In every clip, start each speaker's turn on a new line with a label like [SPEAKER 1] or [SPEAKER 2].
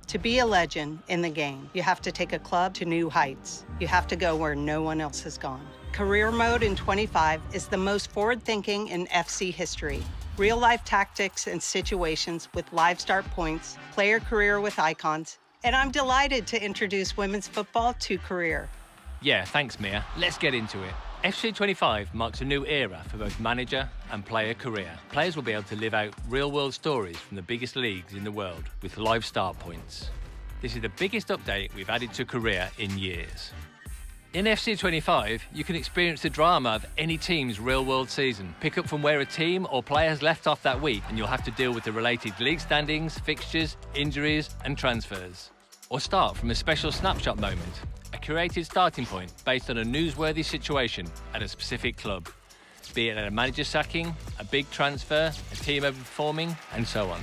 [SPEAKER 1] To be a legend in the game, you have to take a club to new heights. You have to go where no one else has gone. Career Mode in 25 is the most forward-thinking in FC history. Real-life tactics and situations with live start points, player career with icons, and I'm delighted to introduce women's football to Career.
[SPEAKER 2] Yeah, thanks, Mia. Let's get into it. FC 25 marks a new era for both manager and player career. Players will be able to live out real-world stories from the biggest leagues in the world with live start points. This is the biggest update we've added to Career in years. In FC 25, you can experience the drama of any team's real-world season. Pick up from where a team or player has left off that week, and you'll have to deal with the related league standings, fixtures, injuries, and transfers. Or start from a special snapshot moment, a curated starting point based on a newsworthy situation at a specific club, be it at a manager sacking, a big transfer, a team overperforming, and so on.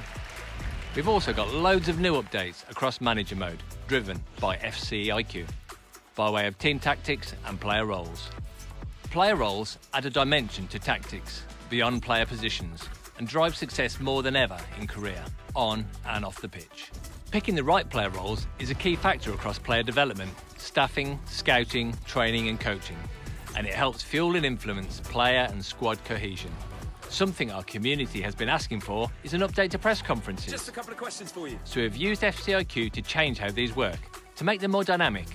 [SPEAKER 2] We've also got loads of new updates across manager mode, driven by FC IQ, by way of team tactics and player roles. Player roles add a dimension to tactics beyond player positions and drive success more than ever in Career, on and off the pitch. Picking the right player roles is a key factor across player development, staffing, scouting, training and coaching, and it helps fuel and influence player and squad cohesion. Something our community has been asking for is an update to press conferences.
[SPEAKER 3] Just a couple of questions for you.
[SPEAKER 2] So we've used FCIQ to change how these work, to make them more dynamic.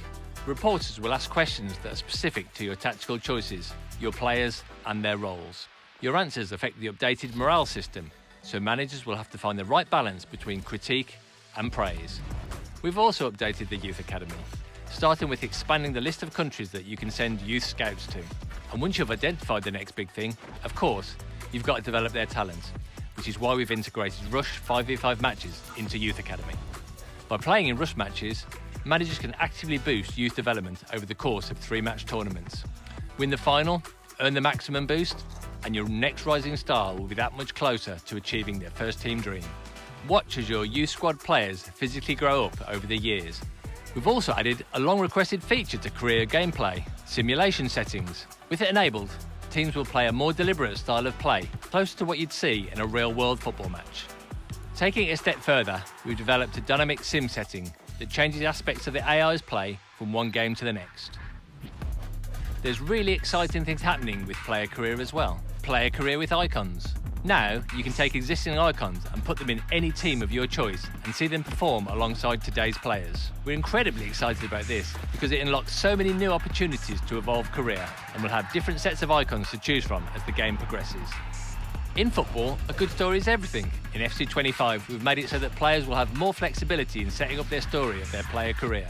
[SPEAKER 2] Reporters will ask questions that are specific to your tactical choices, your players and their roles. Your answers affect the updated morale system, so managers will have to find the right balance between critique and praise. We've also updated the Youth Academy, starting with expanding the list of countries that you can send youth scouts to. And once you've identified the next big thing, of course, you've got to develop their talent, which is why we've integrated Rush 5v5 matches into Youth Academy. By playing in Rush matches, managers can actively boost youth development over the course of 3-match tournaments. Win the final, earn the maximum boost, and your next rising star will be that much closer to achieving their first team dream. Watch as your youth squad players physically grow up over the years. We've also added a long-requested feature to Career gameplay, simulation settings. With it enabled, teams will play a more deliberate style of play, closer to what you'd see in a real-world football match. Taking it a step further, we've developed a dynamic sim setting that changes aspects of the AI's play from one game to the next. There's really exciting things happening with Player Career as well. Player Career with icons. Now, you can take existing icons and put them in any team of your choice and see them perform alongside today's players. We're incredibly excited about this because it unlocks so many new opportunities to evolve Career, and we'll have different sets of icons to choose from as the game progresses. In football, a good story is everything. In FC 25, we've made it so that players will have more flexibility in setting up their story of their player career.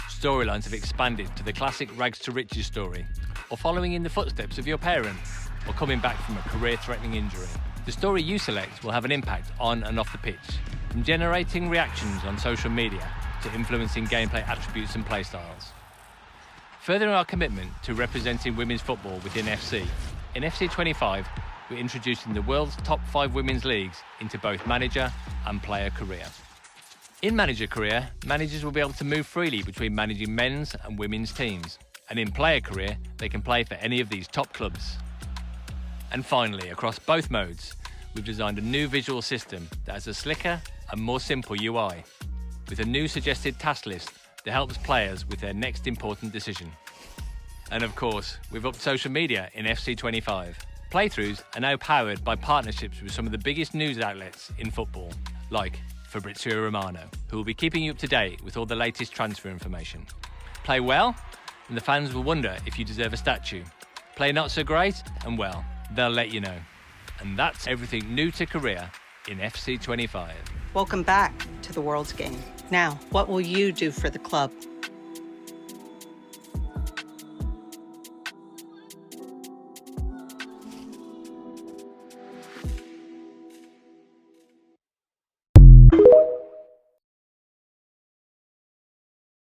[SPEAKER 2] Storylines have expanded to the classic rags to riches story, or following in the footsteps of your parent, or coming back from a career-threatening injury. The story you select will have an impact on and off the pitch, from generating reactions on social media to influencing gameplay attributes and playstyles. Furthering our commitment to representing women's football within FC, in FC 25, we're introducing the world's top 5 women's leagues into both manager and player career. In manager career, managers will be able to move freely between managing men's and women's teams, and in player career, they can play for any of these top clubs. And finally, across both modes, we've designed a new visual system that has a slicker and more simple UI, with a new suggested task list that helps players with their next important decision. And of course, we've upped social media in FC 25. Playthroughs are now powered by partnerships with some of the biggest news outlets in football, like Fabrizio Romano, who will be keeping you up to date with all the latest transfer information. Play well, and the fans will wonder if you deserve a statue. Play not so great, and well, they'll let you know. And that's everything new to Career in FC 25.
[SPEAKER 1] Welcome back to the world's game. Now, what will you do for the club?